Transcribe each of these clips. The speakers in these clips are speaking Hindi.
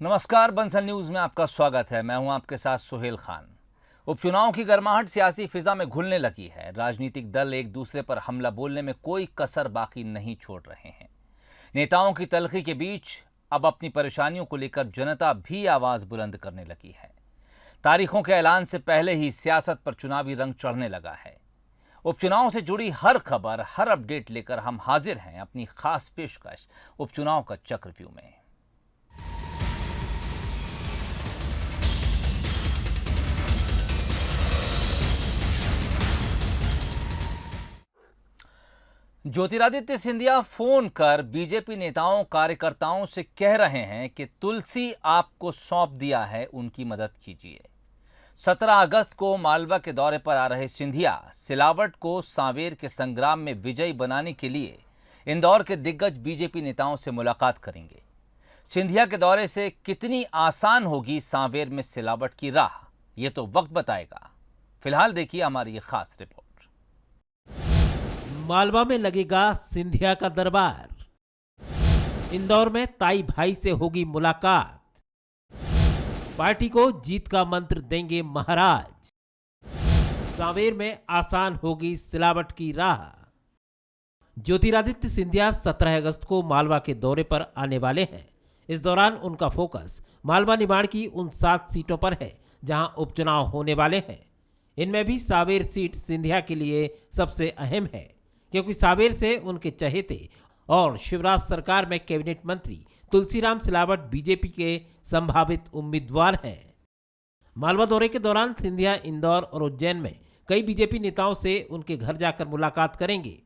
नमस्कार, बंसल न्यूज में आपका स्वागत है। मैं हूं आपके साथ सुहेल खान। उपचुनाव की गर्माहट सियासी फिजा में घुलने लगी है। राजनीतिक दल एक दूसरे पर हमला बोलने में कोई कसर बाकी नहीं छोड़ रहे हैं। नेताओं की तलखी के बीच अब अपनी परेशानियों को लेकर जनता भी आवाज बुलंद करने लगी है। तारीखों के ऐलान से पहले ही सियासत पर चुनावी रंग चढ़ने लगा है। उपचुनाव से जुड़ी हर खबर, हर अपडेट लेकर हम हाजिर हैं अपनी खास पेशकश उपचुनाव का चक्रव्यूह में। ज्योतिरादित्य सिंधिया फोन कर बीजेपी नेताओं कार्यकर्ताओं से कह रहे हैं कि तुलसी आपको सौंप दिया है, उनकी मदद कीजिए। 17 अगस्त को मालवा के दौरे पर आ रहे सिंधिया सिलावट को सांवेर के संग्राम में विजयी बनाने के लिए इंदौर के दिग्गज बीजेपी नेताओं से मुलाकात करेंगे। सिंधिया के दौरे से कितनी आसान होगी सांवेर में सिलावट की राह, ये तो वक्त बताएगा। फिलहाल देखिए हमारी ये खास रिपोर्ट। मालवा में लगेगा सिंधिया का दरबार। इंदौर में ताई भाई से होगी मुलाकात। पार्टी को जीत का मंत्र देंगे महाराज। सांवेर में आसान होगी सिलावट की राह। ज्योतिरादित्य सिंधिया 17 अगस्त को मालवा के दौरे पर आने वाले हैं। इस दौरान उनका फोकस मालवा निमाड़ की उन 7 सीटों पर है जहां उपचुनाव होने वाले हैं। इनमें भी सांवेर सीट सिंधिया के लिए सबसे अहम है, क्योंकि सांवेर से उनके चहेते और शिवराज सरकार में कैबिनेट मंत्री तुलसीराम सिलावट बीजेपी के संभावित उम्मीदवार हैं। मालवा दौरे के दौरान सिंधिया इंदौर और उज्जैन में कई बीजेपी नेताओं से उनके घर जाकर मुलाकात करेंगे।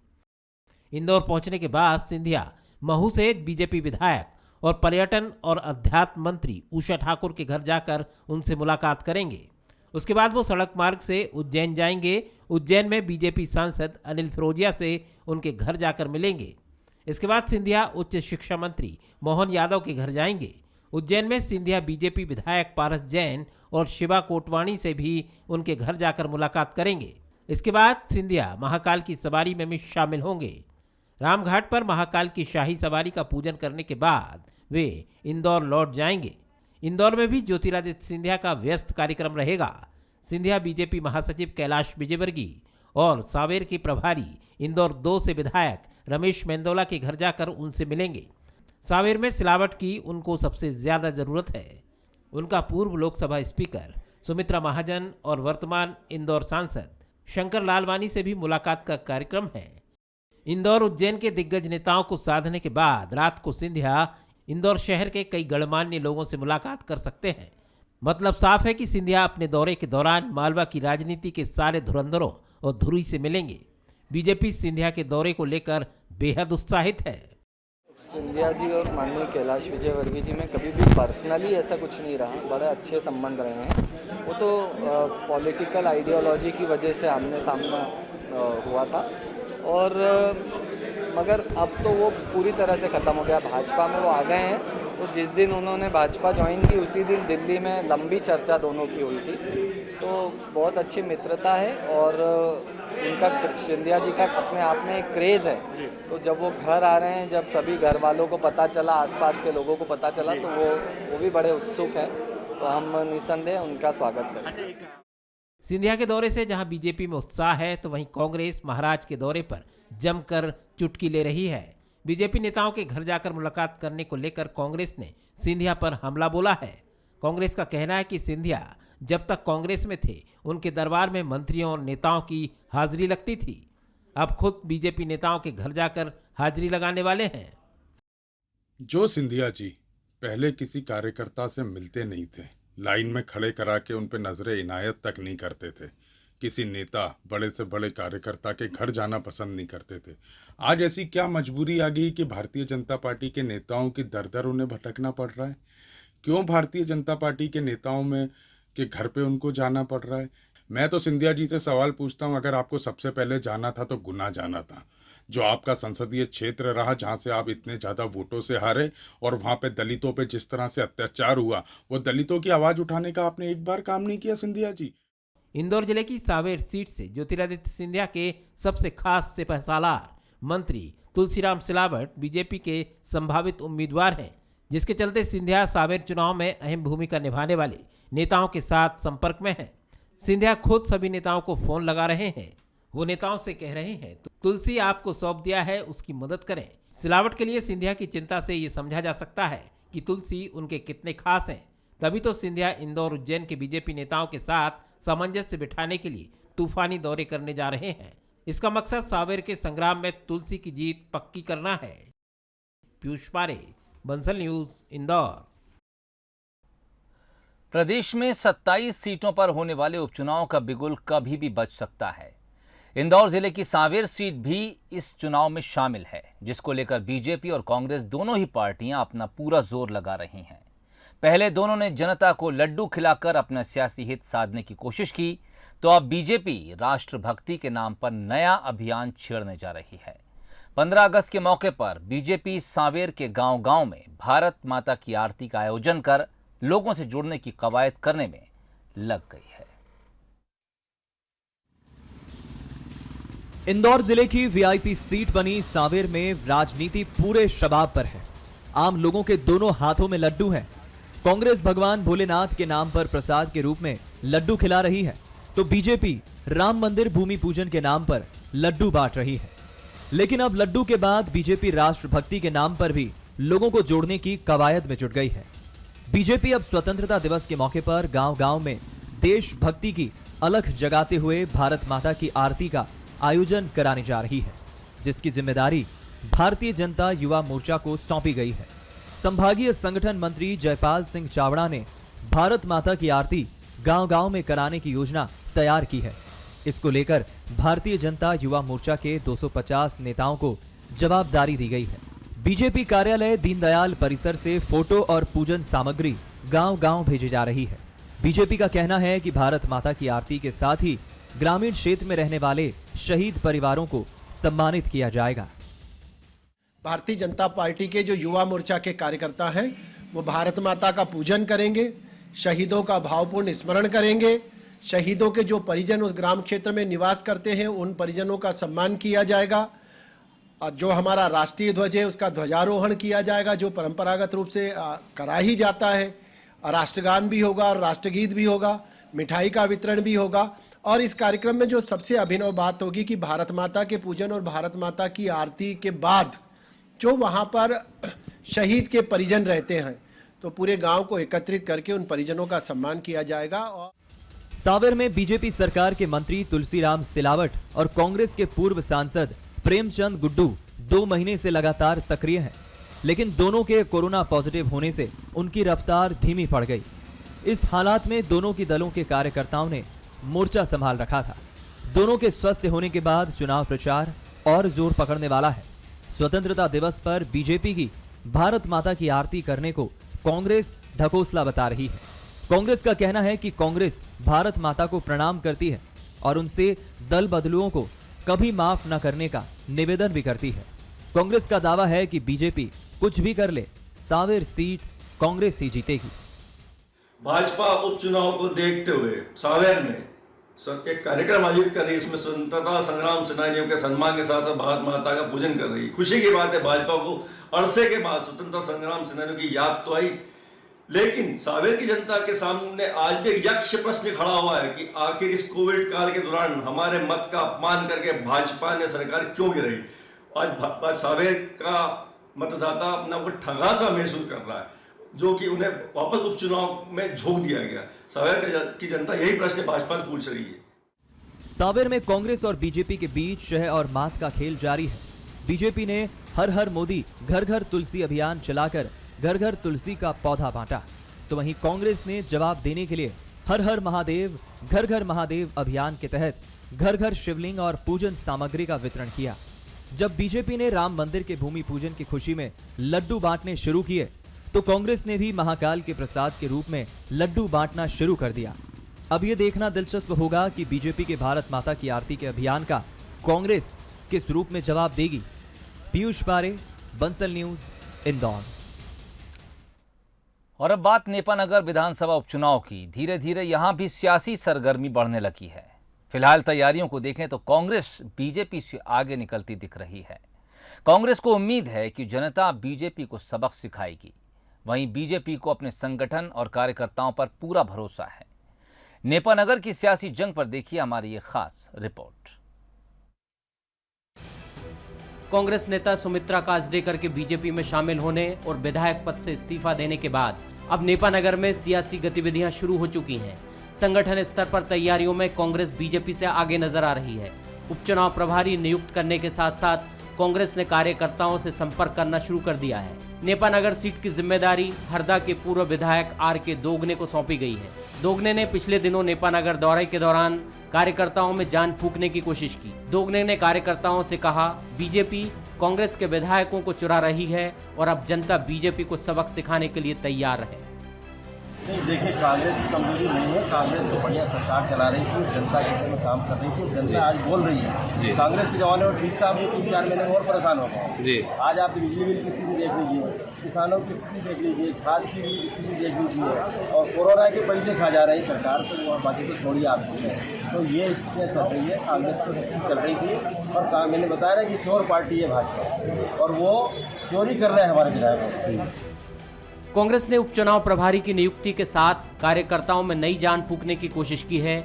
इंदौर पहुंचने के बाद सिंधिया महू से बीजेपी विधायक और पर्यटन और अध्यात्म मंत्री उषा ठाकुर के घर जाकर उनसे मुलाकात करेंगे। उसके बाद वो सड़क मार्ग से उज्जैन जाएंगे। उज्जैन में बीजेपी सांसद अनिल फिरोजिया से उनके घर जाकर मिलेंगे। इसके बाद सिंधिया उच्च शिक्षा मंत्री मोहन यादव के घर जाएंगे। उज्जैन में सिंधिया बीजेपी विधायक पारस जैन और शिवा कोटवाणी से भी उनके घर जाकर मुलाकात करेंगे। इसके बाद सिंधिया महाकाल की सवारी में भी शामिल होंगे। रामघाट पर महाकाल की शाही सवारी का पूजन करने के बाद वे इंदौर लौट जाएंगे। इंदौर में भी ज्योतिरादित्य सिंधिया का व्यस्त कार्यक्रम रहेगा। सिंधिया बीजेपी महासचिव कैलाश विजयवर्गीय और सांवेर के प्रभारी इंदौर 2 से विधायक रमेश मेंदोला के घर जाकर उनसे मिलेंगे। सांवेर में सिलावट की उनको सबसे ज्यादा जरूरत है। उनका पूर्व लोकसभा स्पीकर सुमित्रा महाजन और वर्तमान इंदौर सांसद शंकर लालवानी से भी मुलाकात का कार्यक्रम है। इंदौर उज्जैन के दिग्गज नेताओं को साधने के बाद रात को सिंधिया इंदौर शहर के कई गणमान्य लोगों से मुलाकात कर सकते हैं। मतलब साफ है कि सिंधिया अपने दौरे के दौरान मालवा की राजनीति के सारे धुरंधरों और धुरी से मिलेंगे। बीजेपी सिंधिया के दौरे को लेकर बेहद उत्साहित है। सिंधिया जी और माननीय कैलाश विजयवर्गीय जी में कभी भी पर्सनली ऐसा कुछ नहीं रहा, बड़े अच्छे संबंध रहे हैं। वो तो पॉलिटिकल आइडियोलॉजी की वजह से आमने सामना हुआ था, और मगर अब तो वो पूरी तरह से ख़त्म हो गया। भाजपा में वो आ गए हैं, तो जिस दिन उन्होंने भाजपा ज्वाइन की उसी दिन दिल्ली में लंबी चर्चा दोनों की हुई थी। तो बहुत अच्छी मित्रता है और उनका सिंधिया जी का अपने आप में एक क्रेज़ है। तो जब वो घर आ रहे हैं, जब सभी घर वालों को पता चला, आसपास के लोगों को पता चला, तो वो भी बड़े उत्सुक हैं। तो हम निस्संदेह उनका स्वागत करें। सिंधिया के दौरे से जहां बीजेपी में उत्साह है, तो वहीं कांग्रेस महाराज के दौरे पर जमकर चुटकी ले रही है। बीजेपी नेताओं के घर जाकर मुलाकात करने को लेकर कांग्रेस ने सिंधिया पर हमला बोला है। कांग्रेस का कहना है कि सिंधिया जब तक कांग्रेस में थे उनके दरबार में मंत्रियों और नेताओं की हाजिरी लगती थी। अब खुद बीजेपी नेताओं के घर जाकर हाजिरी लगाने वाले हैं। जो सिंधिया जी पहले किसी कार्यकर्ता से मिलते नहीं थे, लाइन में खड़े करा के उन पर नजर इनायत तक नहीं करते थे, किसी नेता बड़े से बड़े कार्यकर्ता के घर जाना पसंद नहीं करते थे, आज ऐसी क्या मजबूरी आ गई कि भारतीय जनता पार्टी के नेताओं की दर दर उन्हें भटकना पड़ रहा है? क्यों भारतीय जनता पार्टी के नेताओं में के घर पे उनको जाना पड़ रहा है? मैं तो सिंधिया जी से सवाल पूछता हूं, अगर आपको सबसे पहले जाना था तो गुना जाना था। जो आपका संसदीय क्षेत्र रहा, जहां से आप इतने ज़्यादा वोटों से हारे और वहां पे दलितों पे जिस तरह से अत्याचार हुआ, वो दलितों की आवाज़ उठाने का आपने एक बार काम नहीं किया सिंधिया जी। इंदौर जिले की सांवेर सीट से ज्योतिरादित्य सिंधिया के सबसे खास सिपहसालार मंत्री तुलसीराम सिलावट बीजेपी के संभावित उम्मीदवार हैं। जिसके चलते सिंधिया सावेर चुनाव में अहम भूमिका निभाने वाले नेताओं के साथ संपर्क में हैं। सिंधिया खुद सभी नेताओं को फोन लगा रहे हैं। वो नेताओं से कह रहे हैं तुलसी आपको सौंप दिया है, उसकी मदद करें। सिलावट के लिए सिंधिया की चिंता से ये समझा जा सकता है कि तुलसी उनके कितने खास हैं। तभी तो सिंधिया इंदौर उज्जैन के बीजेपी नेताओं के साथ सामंजस्य बिठाने के लिए तूफानी दौरे करने जा रहे हैं। इसका मकसद सावेर के संग्राम में तुलसी की जीत पक्की करना है। पीयूष पारे, बंसल न्यूज, इंदौर। प्रदेश में 27 सीटों पर होने वाले उपचुनाव का बिगुल कभी भी बज सकता है। इंदौर जिले की सांवेर सीट भी इस चुनाव में शामिल है, जिसको लेकर बीजेपी और कांग्रेस दोनों ही पार्टियां अपना पूरा जोर लगा रही हैं। पहले दोनों ने जनता को लड्डू खिलाकर अपना सियासी हित साधने की कोशिश की, तो अब बीजेपी राष्ट्रभक्ति के नाम पर नया अभियान छेड़ने जा रही है। 15 अगस्त के मौके पर बीजेपी सांवेर के गांव-गांव में भारत माता की आरती का आयोजन कर लोगों से जुड़ने की कवायद करने में लग गई है। इंदौर जिले की वीआईपी सीट बनी सांवेर में राजनीति पूरे शबाब पर है। आम लोगों के दोनों हाथों में लड्डू हैं। कांग्रेस भगवान भोलेनाथ के नाम पर प्रसाद के रूप में लड्डू खिला रही है, तो बीजेपी राम मंदिर भूमि पूजन के नाम पर लड्डू बांट रही है। लेकिन अब लड्डू के बाद बीजेपी राष्ट्रभक्ति के नाम पर भी लोगों को जोड़ने की कवायद में जुट गई है। बीजेपी अब स्वतंत्रता दिवस के मौके पर गांव-गांव में देशभक्ति की अलख जगाते हुए भारत माता की आरती का आयोजन कराने जा रही है, जिसकी जिम्मेदारी भारतीय जनता युवा मोर्चा को सौंपी गई है। संभागीय संगठन मंत्री जयपाल सिंह चावड़ा ने भारत माता की आरती गांव-गांव में कराने की योजना तैयार की है। इसको लेकर भारतीय जनता युवा मोर्चा के 250 नेताओं को जवाबदारी दी गई है। बीजेपी कार्यालय दीनदयाल परिसर से फोटो और पूजन सामग्री गांव-गांव भेजी जा रही है। बीजेपी का कहना है कि भारत माता की आरती के साथ ही ग्रामीण क्षेत्र में रहने वाले शहीद परिवारों को सम्मानित किया जाएगा। भारतीय जनता पार्टी के जो युवा मोर्चा के कार्यकर्ता हैं वो भारत माता का पूजन करेंगे, शहीदों का भावपूर्ण स्मरण करेंगे, शहीदों के जो परिजन उस ग्राम क्षेत्र में निवास करते हैं उन परिजनों का सम्मान किया जाएगा। और जो हमारा राष्ट्रीय ध्वज है उसका ध्वजारोहण किया जाएगा, जो परंपरागत रूप से करा ही जाता है। राष्ट्रगान भी होगा और राष्ट्रगीत भी होगा, मिठाई का वितरण भी होगा। और इस कार्यक्रम में जो सबसे अभिनव बात होगी कि भारत माता के पूजन और भारत माता की आरती के बाद जो वहाँ पर शहीद के परिजन रहते हैं तो पूरे गांव को एकत्रित करके उन परिजनों का सम्मान किया जाएगा। और सांवेर में बीजेपी सरकार के मंत्री तुलसीराम सिलावट और कांग्रेस के पूर्व सांसद प्रेमचंद गुड्डू 2 महीने से लगातार सक्रिय हैं, लेकिन दोनों के कोरोना पॉजिटिव होने से उनकी रफ्तार धीमी पड़ गई। इस हालात में दोनों की दलों के कार्यकर्ताओं ने मोर्चा संभाल रखा था। दोनों के स्वस्थ होने के बाद चुनाव प्रचार और जोर पकड़ने वाला है। स्वतंत्रता दिवस पर बीजेपी की भारत माता की आरती करने को कांग्रेस ढकोसला बता रही है। कांग्रेस का कहना है कि कांग्रेस भारत माता को प्रणाम करती है और उनसे दल बदलुओं को कभी माफ न करने का निवेदन भी करती है। कांग्रेस का दावा है कि बीजेपी कुछ भी कर ले, सांवेर सीट कांग्रेस ही जीतेगी। भाजपा उपचुनाव को देखते हुए सांवेर में एक कार्यक्रम आयोजित कर रही है। इसमें स्वतंत्रता संग्राम सेनानियों के सम्मान के साथ साथ भारत माता का पूजन कर रही है। खुशी की बात है, भाजपा को अरसे के बाद स्वतंत्रता संग्राम सेनानियों की याद तो आई, लेकिन सांवेर की जनता के सामने आज भी एक यक्ष प्रश्न खड़ा हुआ है कि आखिर इस कोविड काल के दौरान हमारे मत का अपमान करके भाजपा ने सरकार क्यों गिराई। आज सांवेर का मतदाता अपना को ठगा सा महसूस कर रहा है, जो कि उन्हें वापस उपचुनाव में झोंक दिया गया। सांवेर की जनता यही प्रश्न भाजपा से पूछ रही है। सांवेर में कांग्रेस और बीजेपी के बीच शह और मात का खेल जारी है। बीजेपी ने हर हर मोदी घर घर तुलसी अभियान चलाकर घर घर तुलसी का पौधा बांटा, तो वहीं कांग्रेस ने जवाब देने के लिए हर हर महादेव घर घर महादेव अभियान के तहत घर घर शिवलिंग और पूजन सामग्री का वितरण किया। जब बीजेपी ने राम मंदिर के भूमि पूजन की खुशी में लड्डू बांटने शुरू किए, तो कांग्रेस ने भी महाकाल के प्रसाद के रूप में लड्डू बांटना शुरू कर दिया। अब यह देखना दिलचस्प होगा कि बीजेपी के भारत माता की आरती के अभियान का कांग्रेस किस रूप में जवाब देगी। पीयूष पारे, बंसल न्यूज, इंदौर। और अब बात नेपानगर विधानसभा उपचुनाव की। धीरे धीरे यहां भी सियासी सरगर्मी बढ़ने लगी है। फिलहाल तैयारियों को देखें तो कांग्रेस बीजेपी से आगे निकलती दिख रही है। कांग्रेस को उम्मीद है कि जनता बीजेपी को सबक सिखाएगी। वहीं बीजेपी को अपने संगठन और कार्यकर्ताओं पर पूरा भरोसा है। नेपानगर की सियासी जंग पर देखिए हमारी ये खास रिपोर्ट। कांग्रेस नेता सुमित्रा काजडेकर के बीजेपी में शामिल होने और विधायक पद से इस्तीफा देने के बाद अब नेपानगर में सियासी गतिविधियां शुरू हो चुकी हैं। संगठन स्तर पर तैयारियों में कांग्रेस बीजेपी से आगे नजर आ रही है। उपचुनाव प्रभारी नियुक्त करने के साथ साथ कांग्रेस ने कार्यकर्ताओं से संपर्क करना शुरू कर दिया है। नेपानगर सीट की जिम्मेदारी हरदा के पूर्व विधायक आर.के. दोगने को सौंपी गई है। दोगने ने पिछले दिनों नेपानगर दौरे के दौरान कार्यकर्ताओं में जान फूंकने की कोशिश की। दोगने ने कार्यकर्ताओं से कहा, बीजेपी कांग्रेस के विधायकों को चुरा रही है और अब जनता बीजेपी को सबक सिखाने के लिए तैयार है। नहीं, देखिए, कांग्रेस की कमजोरी नहीं है। कांग्रेस तो बढ़िया सरकार चला रही थी, जनता के हित में काम कर रही थी। जनता आज बोल रही है। कांग्रेस के जमाने में ठीक था, अभी 3-4 महीने में और परेशान हो गए। आज आप बिजली बिल की स्थिति देख लीजिए, किसानों की स्थिति देख लीजिए, खाद की स्थिति देख लीजिए, और कोरोना के पैसे खा जा रही सरकार, तो बाकी तो थोड़ी आपकी है। तो ये स्थितियाँ चल रही है। कांग्रेस तो स्थिति चल रही थी और मैंने बताया ना कि चोर पार्टी है भाजपा, और वो चोरी कर रहे हैं हमारे विधायक। कांग्रेस ने उपचुनाव प्रभारी की नियुक्ति के साथ कार्यकर्ताओं में नई जान फूंकने की कोशिश की है,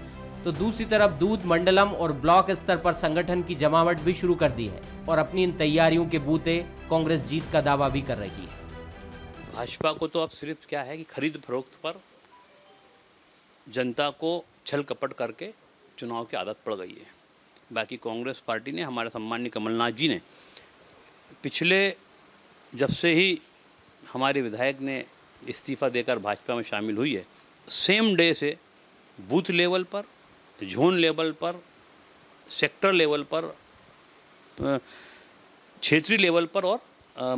तो दूसरी तरफ दूध मंडलम और ब्लॉक स्तर पर संगठन की जमावट भी शुरू कर दी है और अपनी इन तैयारियों के बूते कांग्रेस जीत का दावा भी कर रही है। भाजपा को तो अब सिर्फ क्या है कि खरीद फरोख्त पर जनता को छल कपट करके चुनाव की आदत पड़ गई है। बाकी कांग्रेस पार्टी ने, हमारे सम्माननीय कमलनाथ जी ने, पिछले जब से ही हमारे विधायक ने इस्तीफा देकर भाजपा में शामिल हुई है, सेम डे से बूथ लेवल पर, जोन लेवल पर, सेक्टर लेवल पर, क्षेत्रीय लेवल पर और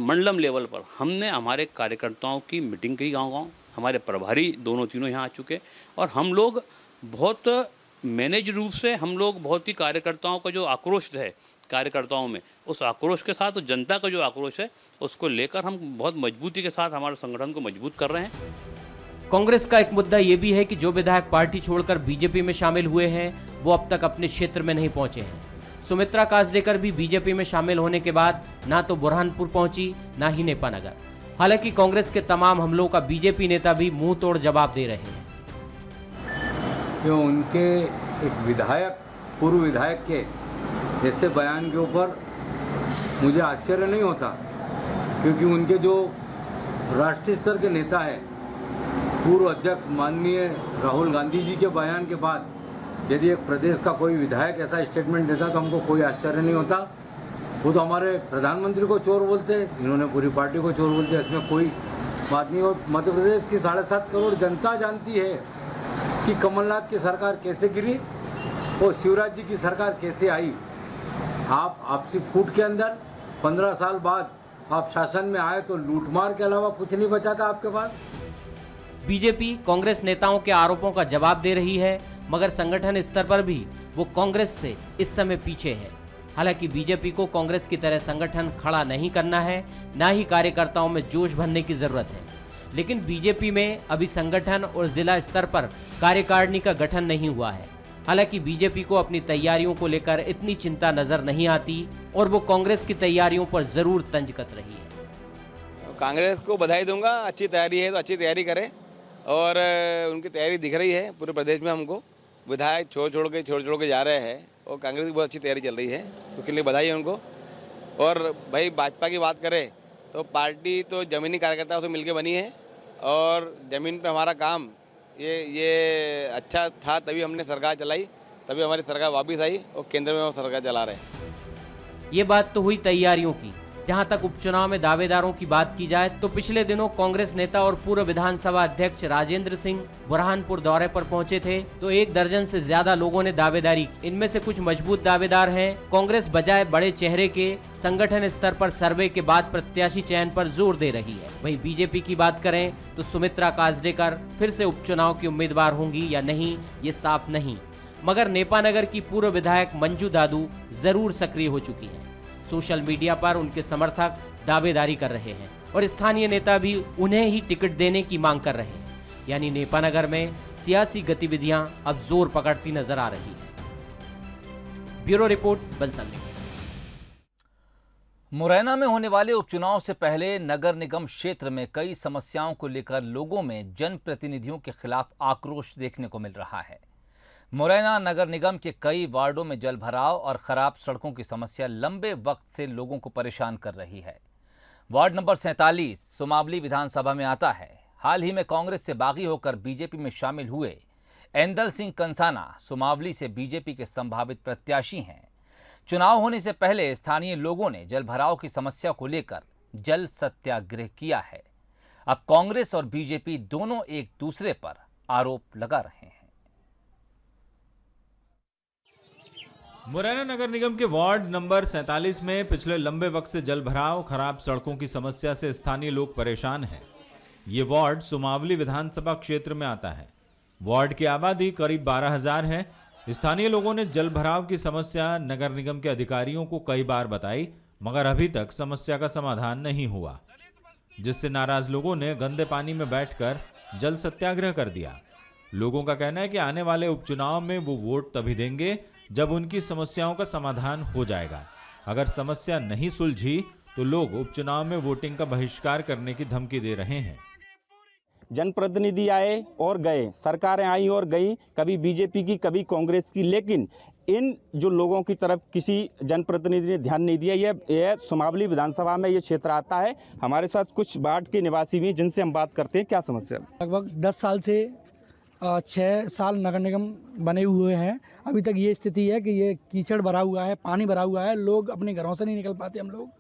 मंडलम लेवल पर हमने हमारे कार्यकर्ताओं की मीटिंग की गांव-गांव। हमारे प्रभारी दोनों तीनों यहाँ आ चुके और हम लोग बहुत मैनेज रूप से, हम लोग बहुत ही कार्यकर्ताओं का जो आक्रोश है कार्यकर्ताओं में, उस आक्रोश के साथ, जनता का जो आक्रोश है उसको लेकर हम बहुत मजबूती के साथ हमारे संगठन को मजबूत कर रहे हैं। कांग्रेस का एक मुद्दा ये भी है कि जो विधायक पार्टी छोड़कर बीजेपी में शामिल हुए हैं वो अब तक अपने क्षेत्र में नहीं पहुंचे हैं। सुमित्रा काजडेकर भी बीजेपी में शामिल होने के बाद ना तो बुरहानपुर पहुंची, ना ही नेपानगर। हालांकि कांग्रेस के तमाम हमलों का बीजेपी नेता भी मुंह तोड़ जवाब दे रहे हैं। क्यों उनके एक विधायक, पूर्व विधायक के ऐसे बयान के ऊपर मुझे आश्चर्य नहीं होता, क्योंकि उनके जो राष्ट्रीय स्तर के नेता है, पूर्व अध्यक्ष माननीय राहुल गांधी जी के बयान के बाद यदि एक प्रदेश का कोई विधायक ऐसा स्टेटमेंट देता तो हमको कोई आश्चर्य नहीं होता। वो तो हमारे प्रधानमंत्री को चोर बोलते, इन्होंने पूरी पार्टी को चोर बोलते, इसमें कोई बात नहीं। और मध्य प्रदेश की 7.5 करोड़ जनता जानती है कि कमलनाथ की सरकार कैसे गिरी और शिवराज जी की सरकार कैसे आई। आप आपसी फूट के अंदर 15 साल बाद आप शासन में आए तो लूटमार के अलावा कुछ नहीं बचा था आपके पास। बीजेपी कांग्रेस नेताओं के आरोपों का जवाब दे रही है, मगर संगठन स्तर पर भी वो कांग्रेस से इस समय पीछे है। हालांकि बीजेपी को कांग्रेस की तरह संगठन खड़ा नहीं करना है, ना ही कार्यकर्ताओं में जोश भरने की जरूरत है। लेकिन बीजेपी में अभी संगठन और जिला स्तर पर कार्यकारिणी का गठन नहीं हुआ है। हालांकि बीजेपी को अपनी तैयारियों को लेकर इतनी चिंता नजर नहीं आती और वो कांग्रेस की तैयारियों पर जरूर तंज कस रही है। कांग्रेस को बधाई दूंगा, अच्छी तैयारी है तो अच्छी तैयारी करें, और उनकी तैयारी दिख रही है पूरे प्रदेश में। हमको विधायक छोड़ छोड़ के जा रहे हैं और कांग्रेस की बहुत अच्छी तैयारी चल रही है, उसके लिए बधाई है उनको। और भाई भाजपा की बात करें तो पार्टी तो ज़मीनी कार्यकर्ताओं से मिलकर बनी है, और ज़मीन पे हमारा काम ये अच्छा था, तभी हमने सरकार चलाई, तभी हमारी सरकार वापस आई और केंद्र में हम सरकार चला रहे हैं। ये बात तो हुई तैयारियों की। जहां तक उपचुनाव में दावेदारों की बात की जाए तो पिछले दिनों कांग्रेस नेता और पूर्व विधानसभा अध्यक्ष राजेंद्र सिंह बुरहानपुर दौरे पर पहुंचे थे, तो 1 दर्जन से ज्यादा लोगों ने दावेदारी की। इनमें से कुछ मजबूत दावेदार हैं। कांग्रेस बजाय बड़े चेहरे के संगठन स्तर पर सर्वे के बाद प्रत्याशी चयन पर जोर दे रही है। वहीं बीजेपी की बात करें तो सुमित्रा काजडेकर फिर से उपचुनाव की उम्मीदवार होंगी या नहीं, ये साफ नहीं। मगर नेपानगर की पूर्व विधायक मंजू दादू जरूर सक्रिय हो चुकी हैं। सोशल मीडिया पर उनके समर्थक दावेदारी कर रहे हैं और स्थानीय नेता भी उन्हें ही टिकट देने की मांग कर रहे हैं। यानी नेपानगर में सियासी गतिविधियां अब जोर पकड़ती नजर आ रही हैं। Bureau report, Bansal news. Morena में होने वाले उपचुनाव से पहले नगर निगम क्षेत्र में कई समस्याओं को लेकर लोगों में जनप्रतिनिधियों के खिलाफ आक्रोश देखने को मिल रहा है। मुरैना नगर निगम के कई वार्डों में जलभराव और खराब सड़कों की समस्या लंबे वक्त से लोगों को परेशान कर रही है। वार्ड नंबर 47 सुमावली विधानसभा में आता है। हाल ही में कांग्रेस से बागी होकर बीजेपी में शामिल हुए एंदल सिंह कंसाना सुमावली से बीजेपी के संभावित प्रत्याशी हैं। चुनाव होने से पहले स्थानीय लोगों ने जलभराव की समस्या को लेकर जल सत्याग्रह किया है। अब कांग्रेस और बीजेपी दोनों एक दूसरे पर आरोप लगा रहे हैं। मुरैना नगर निगम के वार्ड नंबर 47 में पिछले लंबे वक्त से जलभराव, खराब सड़कों की समस्या से स्थानीय लोग परेशान हैं। ये वार्ड सुमावली विधानसभा क्षेत्र में आता है। वार्ड की आबादी करीब 12,000 है। स्थानीय लोगों ने जलभराव की समस्या नगर निगम के अधिकारियों को कई बार बताई, मगर अभी तक समस्या का समाधान नहीं हुआ, जिससे नाराज लोगों ने गंदे पानी में बैठकर जल सत्याग्रह कर दिया। लोगों का कहना है कि आने वाले उपचुनाव में वो वोट तभी देंगे जब उनकी समस्याओं का समाधान हो जाएगा। अगर समस्या नहीं सुलझी तो लोग उपचुनाव में वोटिंग का बहिष्कार करने की धमकी दे रहे हैं। जनप्रतिनिधि आए और गए, सरकारें आई और गई, कभी बीजेपी की कभी कांग्रेस की, लेकिन इन जो लोगों की तरफ किसी जनप्रतिनिधि ने ध्यान नहीं दिया। यह सुमावली विधानसभा में ये क्षेत्र आता है। हमारे साथ कुछ वार्ड के निवासी भी, जिनसे हम बात करते हैं। क्या समस्या? लगभग 10 साल से 6 साल नगर निगम बने हुए हैं। अभी तक ये स्थिति है कि ये कीचड़ भरा हुआ है, पानी भरा हुआ है, लोग अपने घरों से नहीं निकल पाते हम लोग,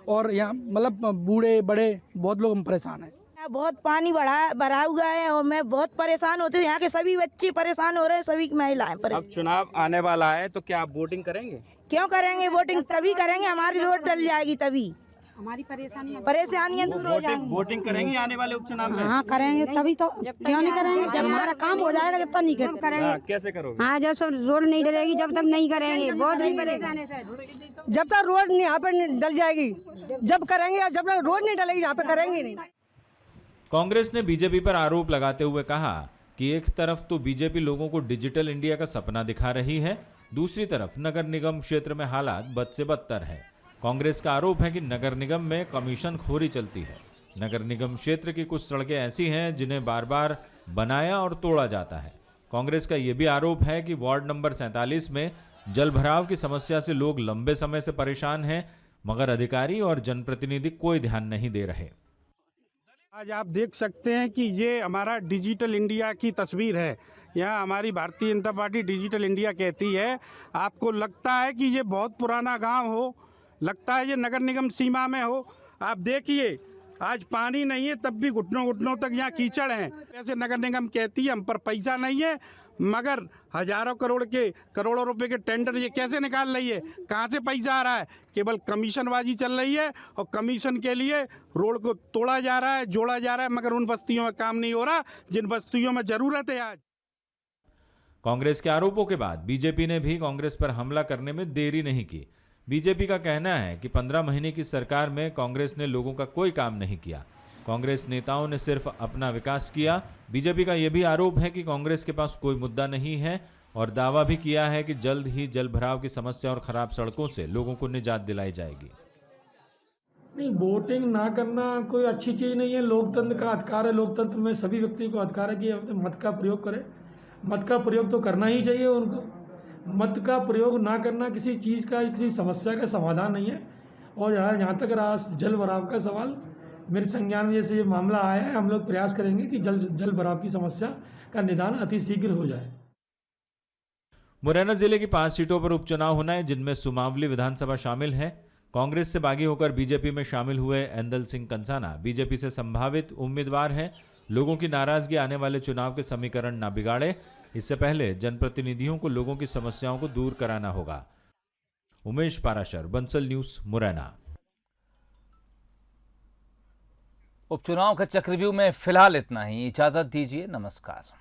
और यहाँ मतलब बूढ़े बड़े बहुत लोग हम परेशान हैं। बहुत पानी भरा हुआ है और मैं बहुत परेशान होते हैं। यहाँ के सभी बच्चे परेशान हो रहे हैं, सभी महिलाएं परेशान। अब चुनाव आने वाला है तो क्या आप वोटिंग करेंगे? क्यों करेंगे? वोटिंग तभी करेंगे, हमारी रोड डल जाएगी, तभी हमारी परेशानियाँ दूर हो जाएंगी। वोटिंग करेंगे आने वाले उपचुनाव में? हाँ करेंगे, तभी तो। क्यों नहीं करेंगे? जब हमारा काम हो जाएगा जब तक नहीं करेंगे। कैसे करोगे? हाँ, जब सब रोड नहीं डलेगी जब तक नहीं करेंगे। बहुत नहीं करेंगे जब तक रोड यहाँ पे डल जाएगी, जब करेंगे, और जब तक रोड नहीं डलेगी यहाँ पे करेंगे नहीं। कांग्रेस ने बीजेपी पर आरोप लगाते हुए कहा कि एक तरफ तो बीजेपी लोगों को डिजिटल इंडिया का सपना दिखा रही है, दूसरी तरफ नगर निगम क्षेत्र में हालात बद से बदतर है। कांग्रेस का आरोप है कि नगर निगम में कमीशन खोरी चलती है। नगर निगम क्षेत्र की कुछ सड़कें ऐसी हैं जिन्हें बार बार बनाया और तोड़ा जाता है। कांग्रेस का यह भी आरोप है कि वार्ड नंबर 47 में जलभराव की समस्या से लोग लंबे समय से परेशान हैं, मगर अधिकारी और जनप्रतिनिधि कोई ध्यान नहीं दे रहे। आज आप देख सकते हैं कि ये हमारा डिजिटल इंडिया की तस्वीर है। यहाँ हमारी Bharatiya Janata party digital India कहती है। आपको लगता है कि ये बहुत पुराना गांव हो, लगता है ये नगर निगम सीमा में हो। आप देखिए, आज पानी नहीं है तब भी घुटनों घुटनों तक यहाँ कीचड़ है। ऐसे नगर निगम कहती है हम पर पैसा नहीं है, मगर हजारों करोड़ों रुपए के टेंडर ये कैसे निकाल रही है? कहाँ से पैसा आ रहा है? केवल कमीशनबाजी चल रही है, और कमीशन के लिए रोड को तोड़ा जा रहा है, जोड़ा जा रहा है, मगर उन बस्तियों में काम नहीं हो रहा जिन बस्तियों में जरूरत है। आज कांग्रेस के आरोपों के बाद बीजेपी ने भी कांग्रेस पर हमला करने में देरी नहीं की। बीजेपी का कहना है कि 15 महीने की सरकार में कांग्रेस ने लोगों का कोई काम नहीं किया। कांग्रेस नेताओं ने सिर्फ अपना विकास किया। बीजेपी का यह भी आरोप है कि कांग्रेस के पास कोई मुद्दा नहीं है, और दावा भी किया है कि जल्द ही जलभराव की समस्या और खराब सड़कों से लोगों को निजात दिलाई जाएगी। नहीं, वोटिंग ना करना कोई अच्छी चीज़ नहीं है। लोकतंत्र का अधिकार है। लोकतंत्र में सभी व्यक्ति को अधिकार है कि अपने मत का प्रयोग करें। मत का प्रयोग तो करना ही चाहिए उनको। मत का प्रयोग ना करना किसी चीज़ का, किसी समस्या का समाधान नहीं है। और यहाँ तक जल भराव का सवाल मेरे संज्ञान में जैसे ये मामला आया है, हम लोग प्रयास करेंगे कि जल भराव की समस्या का निदान अतिशीघ्र हो जाए। मुरैना जिले की 5 सीटों पर उपचुनाव होना है, जिनमें सुमावली विधानसभा शामिल है। कांग्रेस से बागी होकर बीजेपी में शामिल हुए एंदल सिंह कंसाना बीजेपी से संभावित उम्मीदवार हैं। लोगों की नाराजगी आने वाले चुनाव के समीकरण ना बिगाड़े, इससे पहले जनप्रतिनिधियों को लोगों की समस्याओं को दूर कराना होगा। उमेश पाराशर, बंसल न्यूज, मुरैना। उपचुनाव के चक्रव्यूह में फिलहाल इतना ही। इजाजत दीजिए, नमस्कार।